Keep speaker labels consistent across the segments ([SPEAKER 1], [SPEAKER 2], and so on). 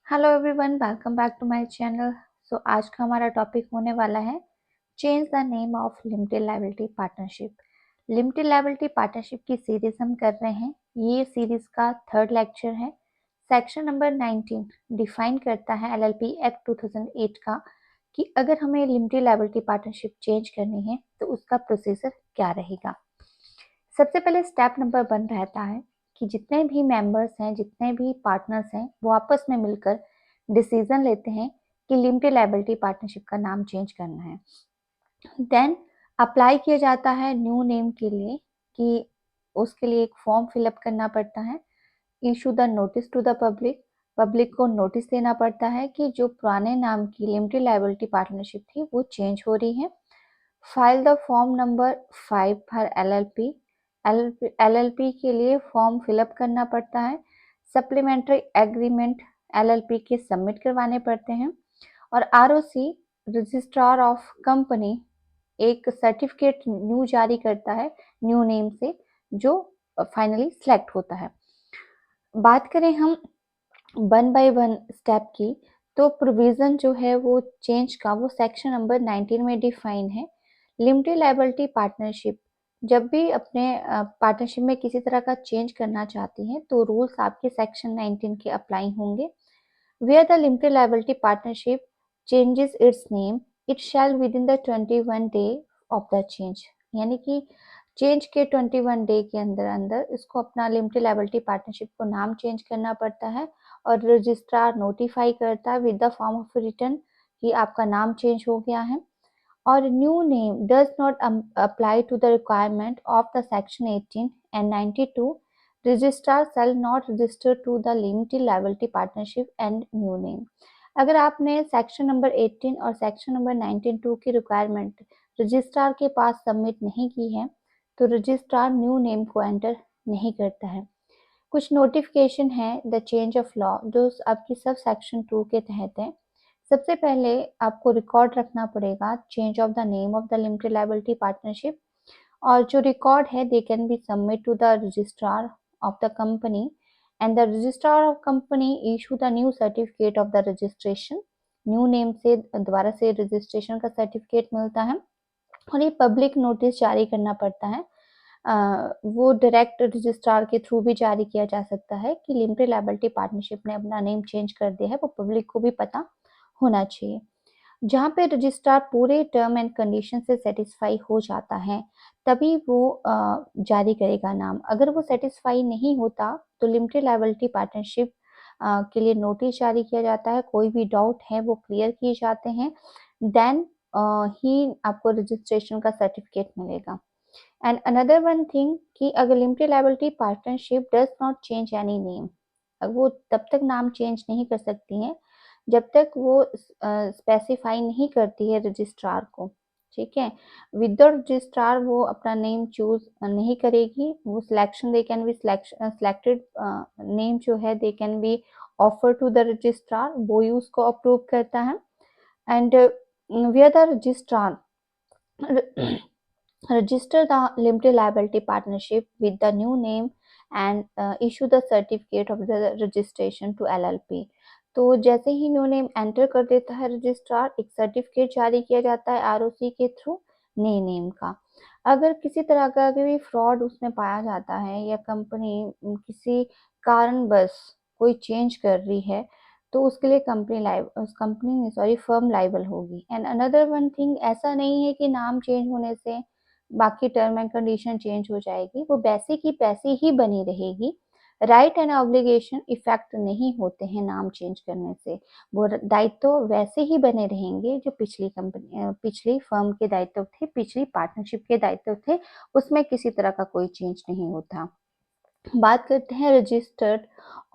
[SPEAKER 1] Hello everyone, welcome back to my channel. आज का हमारा टॉपिक होने वाला है change the name of limited liability partnership. Limited liability partnership की सीरीज हम कर रहे हैं। ये सीरीज का थर्ड लेक्चर है। सेक्शन नंबर 19 डिफाइन करता है एलएलपी एक्ट 2008 का कि अगर हमें लिमिटेड लायबिलिटी पार्टनरशिप चेंज करनी है तो उसका प्रोसीजर क्या रहेगा। सबसे पहले स्टेप नंबर 1 रहता है कि जितने भी मेंबर्स हैं, जितने भी पार्टनर्स हैं, वो आपस में मिलकर डिसीजन लेते हैं कि लिमिटेड लायबिलिटी पार्टनरशिप का नाम चेंज करना है। देन अप्लाई किया जाता है न्यू नेम के लिए कि उसके लिए एक फॉर्म फिलअप करना पड़ता है। Issue the notice to the public, public को नोटिस देना पड़ता है कि जो पुराने नाम की लिमिटेड लायबिलिटी पार्टनरशिप थी वो चेंज हो रही है। File the form number 5 for LLP, LLP के लिए फॉर्म फिलअप करना पड़ता है। सप्लीमेंट्री एग्रीमेंट एलएलपी के सबमिट करवाने पड़ते हैं। और आरओसी, रजिस्ट्रार ऑफ कंपनी, एक सर्टिफिकेट न्यू जारी करता है न्यू नेम से, जो फाइनली सिलेक्ट होता है। बात करें हम 1 बाय 1 स्टेप की, तो प्रोविजन जो है वो चेंज का वो सेक्शन नंबर 19 में डिफाइन है। लिमिटेड लायबिलिटी पार्टनरशिप जब भी अपने पार्टनरशिप में किसी तरह का चेंज करना चाहती हैं तो रूल्स आपके सेक्शन 19 के अप्लाई होंगे। Where the limited liability partnership changes its name, it shall within the 21 day of the change, यानी कि चेंज के 21 डे के अंदर अंदर इसको अपना लिमिटेड लायबिलिटी पार्टनरशिप को नाम चेंज करना पड़ता है और रजिस्ट्रार नोटिफाई करता है with the form of return कि आपका नाम चेंज हो गया है। और new name does not apply to the requirement of the section 18 and 92, registrar shall not register to the limited liability partnership and new name। अगर आपने सेक्शन नंबर 18 और सेक्शन नंबर 92 की रिक्वायरमेंट रजिस्ट्रार के पास submit नहीं की है तो registrar new name को एंटर नहीं करता है। कुछ नोटिफिकेशन है द चेंज ऑफ लॉ जो आपकी सब सेक्शन 2 के तहत है। सबसे पहले आपको रिकॉर्ड रखना पड़ेगा change of the name of the limited liability partnership, और जो रिकॉर्ड है they can be submit to the registrar of the company and the registrar of company issue the new certificate of the registration. New name से दोबारा से registration का certificate मिलता है और ये पब्लिक नोटिस जारी करना पड़ता है। वो डायरेक्ट रजिस्ट्रार के थ्रू भी जारी किया जा सकता है कि लिमिटेड लायबिलिटी पार्टनरशिप ने अपना नेम चेंज कर दिया है, वो पब्लिक को भी पता होना चाहिए। जहाँ पे रजिस्ट्रार पूरे टर्म एंड कंडीशन से सेटिस्फाई हो जाता है तभी वो जारी करेगा नाम। अगर वो सेटिस्फाई नहीं होता तो लिमिटेड लायबिलिटी पार्टनरशिप के लिए नोटिस जारी किया जाता है, कोई भी डाउट है वो क्लियर किए जाते हैं, देन ही आपको रजिस्ट्रेशन का सर्टिफिकेट मिलेगा। एंड अनदर वन थिंग कि अगर limited liability partnership does not change any name, वो तब तक नाम चेंज नहीं कर सकती हैं जब तक वो स्पेसिफाई नहीं करती है रजिस्ट्रार को। ठीक है, विद द रजिस्ट्रार वो अपना नेम चूज नहीं करेगी। वो selection they can be selected name जो है they can be offer to the registrar, वो ही उसको अप्रूव करता है। And we are the registrar register the limited liability partnership with the new name and issue the certificate of the registration to LLP। तो जैसे ही new name enter कर देता है रजिस्ट्रार, एक सर्टिफिकेट जारी किया जाता है आरओसी के थ्रू नए नेम का। अगर किसी तरह का भी फ्रॉड उसमें पाया जाता है या कंपनी किसी कारणवश कोई चेंज कर रही है तो उसके लिए कंपनी सॉरी फर्म लाइबल होगी। एंड अनदर वन थिंग, ऐसा नहीं है कि नाम चेंज होने से बाकी टर्म एंड कंडीशन चेंज हो जाएगी, वो वैसे की वैसे ही बनी रहेगी। राइट एंड ऑब्लिगेशन इफेक्ट नहीं होते हैं नाम चेंज करने से, वो दायित्व तो वैसे ही बने रहेंगे जो पिछली कंपनी पिछली फर्म के दायित्व थे, पिछली पार्टनरशिप के दायित्व थे, उसमें किसी तरह का कोई चेंज नहीं होता। बात करते हैं registered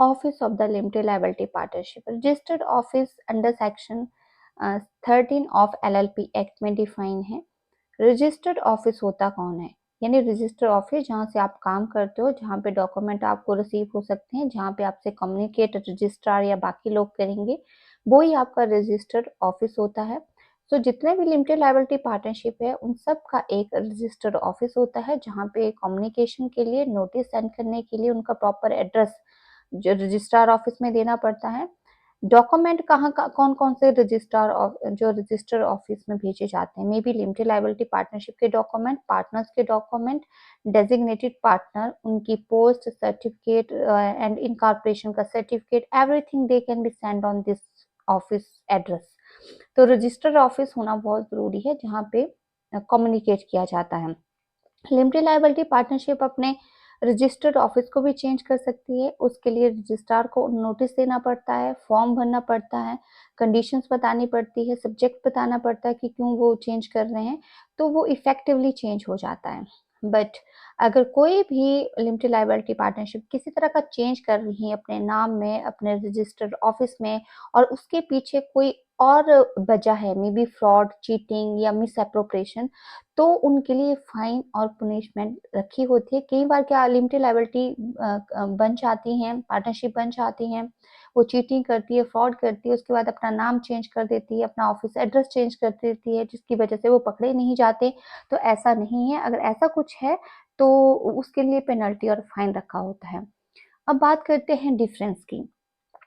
[SPEAKER 1] office of the limited liability partnership. Registered office under section 13 of LLP act में डिफाइन है। रजिस्टर्ड ऑफिस होता कौन है, यानी रजिस्टर्ड ऑफिस जहाँ से आप काम करते हो, जहाँ पे डॉक्यूमेंट आपको रिसीव हो सकते हैं, जहाँ पे आपसे कम्युनिकेट रजिस्ट्रार या बाकी लोग करेंगे, वो ही आपका रजिस्टर्ड ऑफिस होता है। तो जितने भी लिमिटेड लायबिलिटी पार्टनरशिप है उन सब का एक रजिस्टर्ड ऑफिस होता है जहाँ पे कम्युनिकेशन के लिए, नोटिस सेंड करने के लिए उनका प्रॉपर एड्रेस जो रजिस्ट्रार ऑफिस में देना पड़ता है। डॉक्यूमेंट कहाँ का कौन-कौन से रजिस्टर ऑफिस में भेजे जाते हैं? May be limited liability partnership के डॉक्यूमेंट, पार्टनर्स के डॉक्यूमेंट, डेजिग्नेटेड पार्टनर, उनकी पोस्ट सर्टिफिकेट एंड इनकॉर्पोरेशन का certificate, everything they can be send on this office address. तो रजिस्टर ऑफिस होना बहुत ज़रूरी है जहाँ पे कम्युनिकेट किया जाता है। लिमिटेड लायबिलिटी पार्टनरशिप अपने रजिस्टर्ड ऑफिस को भी चेंज कर सकती है। उसके लिए रजिस्ट्रार को नोटिस देना पड़ता है, फॉर्म भरना पड़ता है, कंडीशंस बतानी पड़ती है, सब्जेक्ट बताना पड़ता है कि क्यों वो चेंज कर रहे हैं, तो वो इफ़ेक्टिवली चेंज हो जाता है। बट अगर कोई भी लिमिटेड लायबिलिटी पार्टनरशिप किसी तरह का चेंज कर रही है अपने नाम में, अपने रजिस्टर्ड ऑफिस में, और उसके पीछे कोई और वजह है, मे बी फ्रॉड, चीटिंग या मिसएप्रोप्रिएशन, तो उनके लिए फाइन और पनिशमेंट रखी होती है। कई बार क्या लिमिटेड लायबिलिटी बन जाती हैं, पार्टनरशिप बन जाती हैं, वो चीटिंग करती है, फ्रॉड करती है, उसके बाद अपना नाम चेंज कर देती है, अपना ऑफिस एड्रेस चेंज कर देती है, जिसकी वजह से वो पकड़े नहीं जाते। तो ऐसा नहीं है, अगर ऐसा कुछ है तो उसके लिए पेनल्टी और फाइन रखा होता है। अब बात करते हैं डिफरेंस की।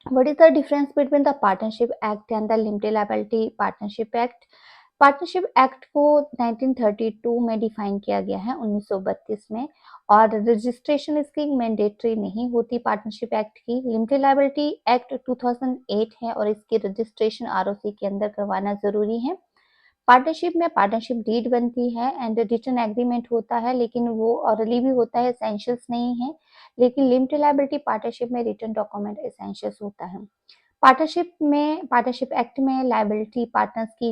[SPEAKER 1] What is the difference between the Partnership Act and the Limited Liability Partnership Act? Partnership act को 1932 में डिफाइन किया गया है, 1932 में, और रजिस्ट्रेशन इसकी मैंडेटरी नहीं होती पार्टनरशिप एक्ट की। लिमिटेड लायबिलिटी एक्ट 2008 है और इसकी रजिस्ट्रेशन आरओसी के अंदर करवाना जरूरी है। पार्टनरशिप में पार्टनरशिप डीड बनती है एंड रिटन एग्रीमेंट होता है, लेकिन वो ऑरली भी होता है, एसेंशियल्स नहीं है। लेकिन लिमिटेड लायबिलिटी पार्टनरशिप में रिटन डॉक्यूमेंट एसेंशियल्स होता है। पार्टनरशिप एक्ट में लायबिलिटी पार्टनर्स की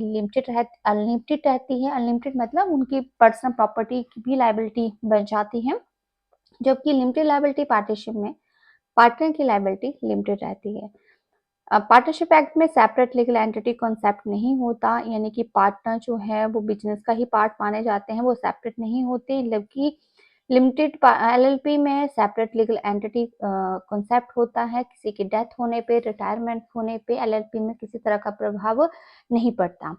[SPEAKER 1] अनलिमिटेड रहती है। अनलिमिटेड मतलब उनकी पर्सनल प्रॉपर्टी की भी लायबिलिटी बन जाती है, जबकि लिमिटेड लायबिलिटी पार्टनरशिप में पार्टनर की लायबिलिटी लिमिटेड रहती है। पार्टनरशिप एक्ट में सेपरेट लीगल एंटिटी कॉन्सेप्ट नहीं होता, यानी कि पार्टनर जो है वो बिजनेस का ही पार्ट माने जाते हैं, वो सेपरेट नहीं होते। जबकि लिमिटेड एलएलपी में सेपरेट लीगल एंटिटी कॉन्सेप्ट होता है। किसी की डेथ होने पे, रिटायरमेंट होने पे एलएलपी में किसी तरह का प्रभाव नहीं पड़ता।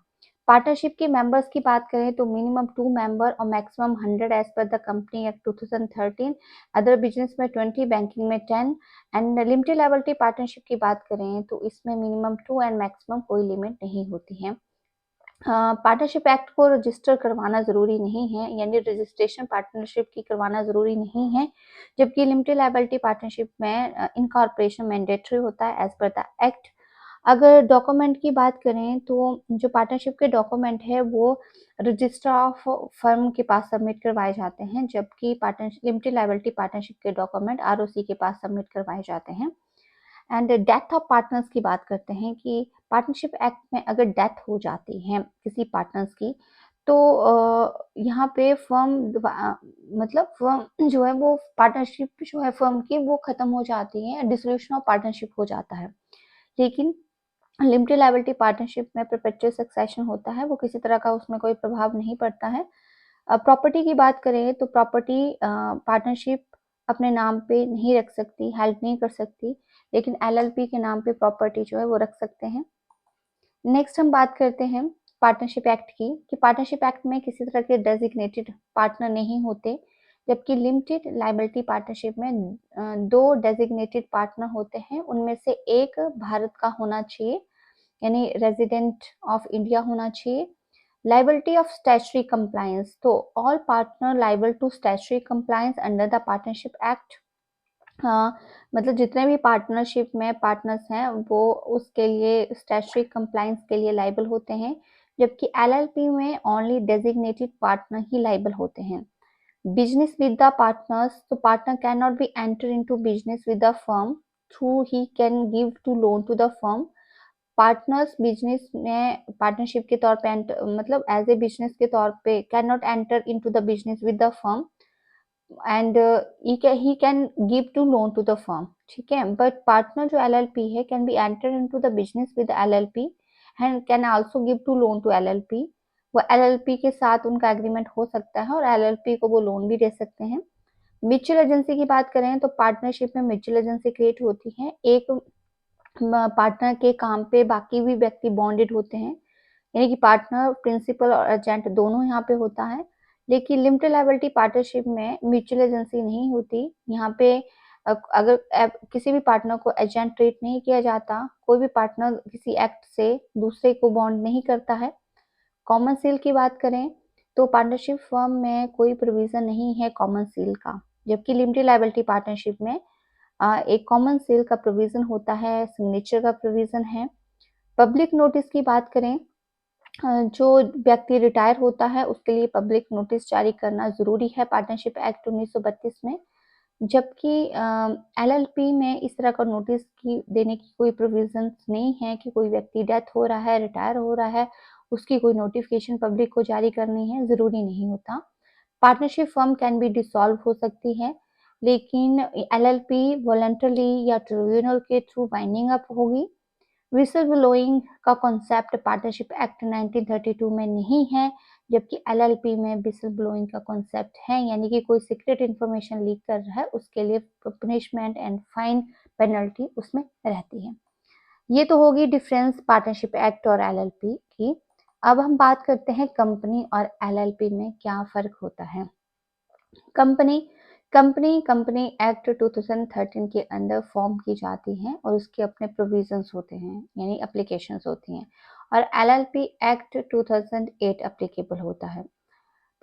[SPEAKER 1] पार्टनरशिप के मेंबर्स की बात करें तो मिनिमम 2 मेंबर और maximum 100 as per the company act 2013, other business में 20, बैंकिंग में 10। एंड लिमिटेड लायबिलिटी पार्टनरशिप की बात करें तो इसमें मिनिमम 2 एंड मैक्सिमम कोई लिमिट नहीं होती है। पार्टनरशिप एक्ट को रजिस्टर करवाना ज़रूरी नहीं है, यानी रजिस्ट्रेशन पार्टनरशिप की करवाना ज़रूरी नहीं है, जबकि लिमिटेड लायबिलिटी पार्टनरशिप में इनकॉर्पोरेशन मैंडेटरी होता है एज पर द एक्ट। अगर डॉक्यूमेंट की बात करें तो जो पार्टनरशिप के डॉक्यूमेंट है वो रजिस्ट्रार ऑफ फर्म के पास सबमिट करवाए जाते हैं, जबकि पार्टनरशिप लिमिटेड लायबिलिटी पार्टनरशिप के डॉक्यूमेंट आरओसी के पास सबमिट करवाए जाते हैं। एंड डेथ ऑफ पार्टनर्स की बात करते हैं कि पार्टनरशिप एक्ट में अगर डेथ हो जाती है किसी पार्टनर्स की, तो यहाँ पे मतलब फर्म जो है वो पार्टनरशिप जो है फर्म की वो खत्म हो जाती है, डिसोल्यूशन ऑफ पार्टनरशिप हो जाता है। लेकिन लिमिटेड लायबिलिटी पार्टनरशिप में परपेचुअल सक्सेशन होता है, वो किसी तरह का उसमें कोई प्रभाव नहीं पड़ता है। प्रॉपर्टी की बात करें तो प्रॉपर्टी पार्टनरशिप अपने नाम पे नहीं रख सकती, हेल्प नहीं कर सकती, लेकिन एलएलपी के नाम पे प्रॉपर्टी जो है वो रख सकते हैं। नेक्स्ट हम बात करते हैं पार्टनरशिप एक्ट की, कि पार्टनरशिप एक्ट में किसी तरह के डेजिग्नेटेड पार्टनर नहीं होते, जबकि लिमिटेड लायबिलिटी पार्टनरशिप में 2 डेजिग्नेटेड पार्टनर होते हैं। उनमें से एक भारत का होना चाहिए, यानी रेजिडेंट ऑफ इंडिया होना चाहिए। लायबिलिटी ऑफ स्टैट्यूटरी कंप्लायंस, तो all partner liable to statutory compliance under the partnership act. हाँ, मतलब जितने भी पार्टनरशिप में पार्टनर्स हैं वो उसके लिए स्टैट्यूटरी कंप्लायंस के लिए लायबल होते हैं, जबकि एलएलपी में ओनली डेजिग्नेटेड पार्टनर ही लायबल होते हैं। बिजनेस विद द पार्टनर्स, तो partner can not be enter into business with the firm through he can give to loan to the firm. Partners business में partnership के तौर पे मतलब एज ए बिजनेस के तौर पे can not enter into the business with the firm and he can give to loan to the firm, ठीक है। बट पार्टनर जो एलएलपी है can be enter into the business with LLP and can also give to loan to LLP. वो LLP के साथ उनका agreement हो सकता है और एलएलपी को वो लोन भी दे सकते हैं। म्यूचुअल एजेंसी की बात करें तो पार्टनरशिप में म्यूचुअल एजेंसी क्रिएट होती है। एक पार्टनर के काम पे बाकी भी व्यक्ति बॉन्डेड होते हैं, यानी कि पार्टनर, प्रिंसिपल और एजेंट दोनों यहाँ पे होता है। लेकिन लिमिटेड लायबिलिटी पार्टनरशिप में म्यूचुअल एजेंसी नहीं होती। यहाँ पे अगर किसी भी पार्टनर को एजेंट ट्रीट नहीं किया जाता, कोई भी पार्टनर किसी एक्ट से दूसरे को बॉन्ड नहीं करता है। कॉमन सील की बात करें तो पार्टनरशिप फर्म में कोई प्रोविजन नहीं है कॉमन सील का, जबकि लिमिटेड लायबिलिटी पार्टनरशिप में एक कॉमन सील का प्रोविजन होता है, सिग्नेचर का प्रोविजन है। पब्लिक नोटिस की बात करें, जो व्यक्ति रिटायर होता है उसके लिए पब्लिक नोटिस जारी करना ज़रूरी है पार्टनरशिप एक्ट 1932 में। जबकि एलएलपी में इस तरह का नोटिस की देने की कोई प्रोविजंस नहीं है कि कोई व्यक्ति डेथ हो रहा है, रिटायर हो रहा है, उसकी कोई नोटिफिकेशन पब्लिक को जारी करनी है, ज़रूरी नहीं होता। Partnership firm can be dissolve हो सकती है, लेकिन एलएलपी वॉलंटरली या ट्रिब्यूनल के थ्रू बाइंडिंग अप होगी। व्हिसल ब्लोइंग का कॉन्सेप्ट पार्टनरशिप एक्ट 1932 में नहीं है, जबकि एलएलपी में व्हिसल ब्लोइंग का कॉन्सेप्ट है, यानी कि कोई सीक्रेट इन्फॉर्मेशन लीक कर रहा है उसके लिए पनिशमेंट एंड फाइन पेनल्टी उसमें रहती है। ये तो होगी डिफरेंस पार्टनरशिप एक्ट और एलएलपी की। अब हम बात करते हैं कंपनी और एलएलपी में क्या फर्क होता है। कंपनी कंपनी एक्ट 2013 के अंदर फॉर्म की जाती है और उसके अपने प्रोविजंस होते हैं, यानी एप्लीकेशंस होती हैं, और एलएलपी एक्ट 2008 एप्लीकेबल होता है।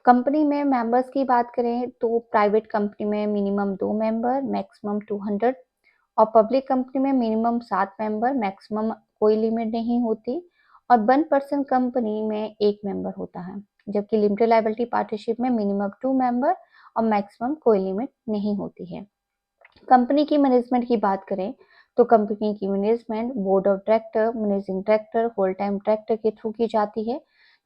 [SPEAKER 1] कंपनी में मेंबर्स की बात करें तो प्राइवेट कंपनी में मिनिमम 2 मेंबर, मैक्सिमम 200, और पब्लिक कंपनी में मिनिमम 7 मेंबर, मैक्सिमम कोई लिमिट नहीं होती, और 1% कंपनी में 1 मेंबर होता है, जबकि लिमिटेड लायबिलिटी पार्टनरशिप में मिनिमम 2 मेंबर और मैक्सिमम कोई लिमिट नहीं होती है। कंपनी की मैनेजमेंट की बात करें तो कंपनी की management board of director, managing director, whole time director के थ्रू की जाती है,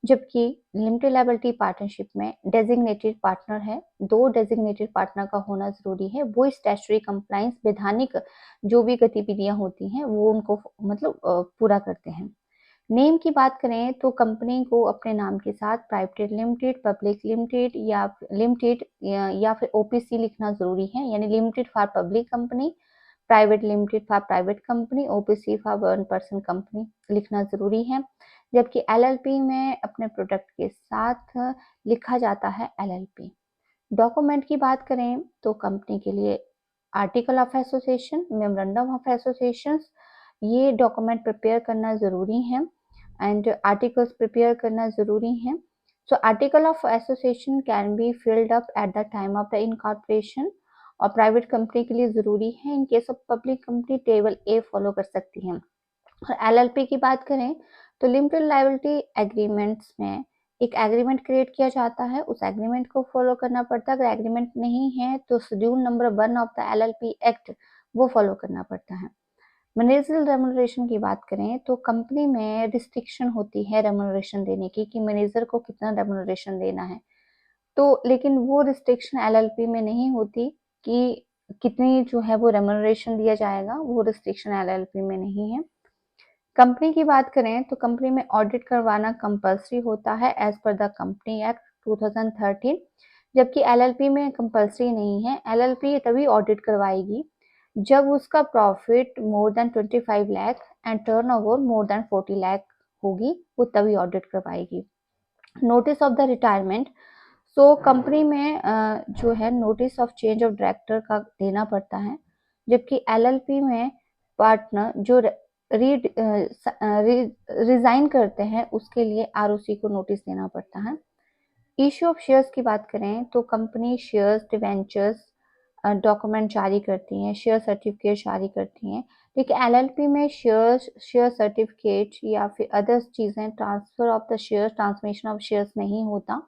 [SPEAKER 1] जबकि लिमिटेड लायबिलिटी पार्टनरशिप में डेजिग्नेटेड पार्टनर है। 2 डेजिग्नेटेड पार्टनर का होना ज़रूरी है, वो स्टैट्यूटरी कंप्लायंस वैधानिक जो भी गतिविधियाँ होती हैं वो उनको मतलब पूरा करते हैं। नेम की बात करें तो कंपनी को अपने नाम के साथ प्राइवेट लिमिटेड, पब्लिक लिमिटेड या फिर ओपीसी लिखना ज़रूरी है, यानी limited for public company, private limited for private company, OPC for 1% company लिखना ज़रूरी है। जबकि एलएलपी में अपने प्रोडक्ट के साथ लिखा जाता है एलएलपी। डॉक्यूमेंट की बात करें तो कंपनी के लिए article of association, memorandum of association, ये डॉक्यूमेंट प्रिपेयर करना ज़रूरी है एंड आर्टिकल्स प्रिपेयर करना ज़रूरी है। So article of association can be filled up at the time of the incorporation, और प्राइवेट कंपनी के लिए ज़रूरी है। In case of public company table A follow कर सकती हैं। और एलएलपी की बात करें तो लिमिटेड लायबिलिटी एग्रीमेंट्स में एक एग्रीमेंट क्रिएट किया जाता है, उस एग्रीमेंट को फॉलो करना पड़ता है। अगर एग्रीमेंट नहीं है तो schedule number 1 of the LLP act वो फॉलो करना पड़ता है। मैनेजरियल रेम्यूनरेशन की बात करें तो कंपनी में रिस्ट्रिक्शन होती है रेम्यूनरेशन देने की कि मैनेजर को कितना रेम्यूनरेशन देना है। तो लेकिन वो रिस्ट्रिक्शन एलएलपी में नहीं होती कि कितनी जो है वो रेम्यूनरेशन दिया जाएगा, वो रिस्ट्रिक्शन एलएलपी में नहीं है। कंपनी की बात करें तो कंपनी में ऑडिट करवाना कंपल्सरी होता है as per the company act 2013, जबकि एलएलपी में कंपल्सरी नहीं है। एलएलपी तभी ऑडिट करवाएगी जब उसका profit more than 25 lakh and turnover more than 40 lakh होगी, वो तभी ऑडिट करवाएगी। Notice of the retirement, so company में जो है notice of change of director का देना पड़ता है, जबकि एलएलपी में पार्टनर जो रिजाइन करते हैं उसके लिए आरओसी को नोटिस देना पड़ता है। इश्यू ऑफ शेयर्स की बात करें तो कंपनी शेयर्स, डिवेंचर्स डॉक्यूमेंट जारी करती हैं, शेयर सर्टिफिकेट जारी करती हैं, लेकिन एलएलपी में शेयर सर्टिफिकेट या फिर अदर्स चीज़ें, transfer of the share, transmission of shares नहीं होता।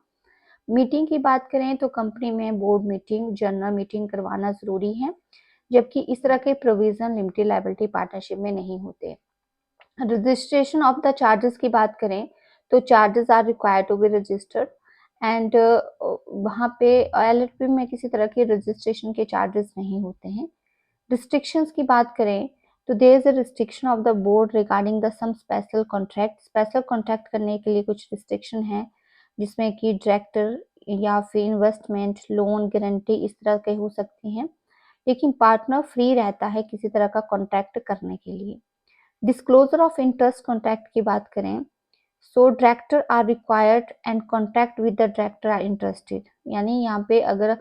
[SPEAKER 1] मीटिंग की बात करें तो कंपनी में बोर्ड मीटिंग, जनरल मीटिंग करवाना ज़रूरी है, जबकि इस तरह के प्रोविज़न लिमिटेड लायबिलिटी पार्टनरशिप में नहीं होते। रजिस्ट्रेशन ऑफ द चार्जेस की बात करें तो charges are required to be registered and वहाँ पे एलएलपी में किसी तरह के रजिस्ट्रेशन के चार्जेस नहीं होते हैं। रिस्ट्रिक्शंस की बात करें तो there is a restriction of the board regarding the some special contract करने के लिए कुछ रिस्ट्रिक्शन है, जिसमें कि डायरेक्टर या फिर इन्वेस्टमेंट, लोन, गारंटी इस तरह के हो सकती हैं, लेकिन पार्टनर फ्री रहता है किसी तरह का कॉन्ट्रैक्ट करने के लिए। डिस्क्लोजर ऑफ इंटरेस्ट कॉन्ट्रैक्ट की बात करें so director are required and contract with the director are interested, यानी यहाँ पे अगर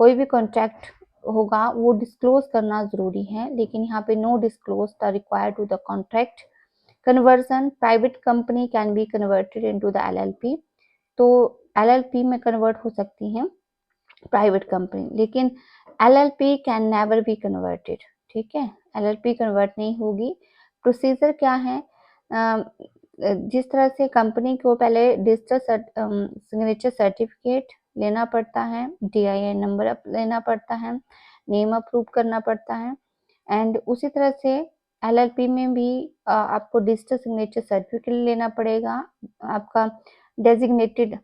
[SPEAKER 1] कोई भी कॉन्ट्रैक्ट होगा वो डिस्क्लोज करना ज़रूरी है, लेकिन यहाँ पे no disclose the required to the contract conversion. Private company can be converted into the LLP, तो एलएलपी में कन्वर्ट हो सकती हैं प्राइवेट कंपनी, लेकिन LLP can never be converted. ठीक है, एलएलपी कन्वर्ट नहीं होगी। प्रोसीजर क्या है, जिस तरह से कंपनी को पहले डिजिटल सिग्नेचर सर्टिफिकेट लेना पड़ता है, DIN नंबर लेना पड़ता है, नेम अप्रूव करना पड़ता है, एंड उसी तरह से एलएलपी में भी आपको डिजिटल सिग्नेचर सर्टिफिकेट लेना पड़ेगा। आपका डेजिग्नेटेड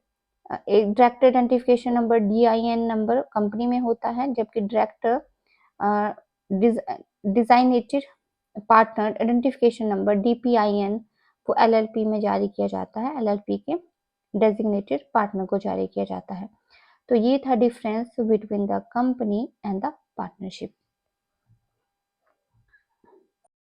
[SPEAKER 1] एक director identification number DIN number company में होता है, जबकि director designated partner identification number DPIN को एलएलपी में जारी किया जाता है, एलएलपी के डेजिग्नेटेड पार्टनर को जारी किया जाता है। तो ये था difference between the company and the partnership.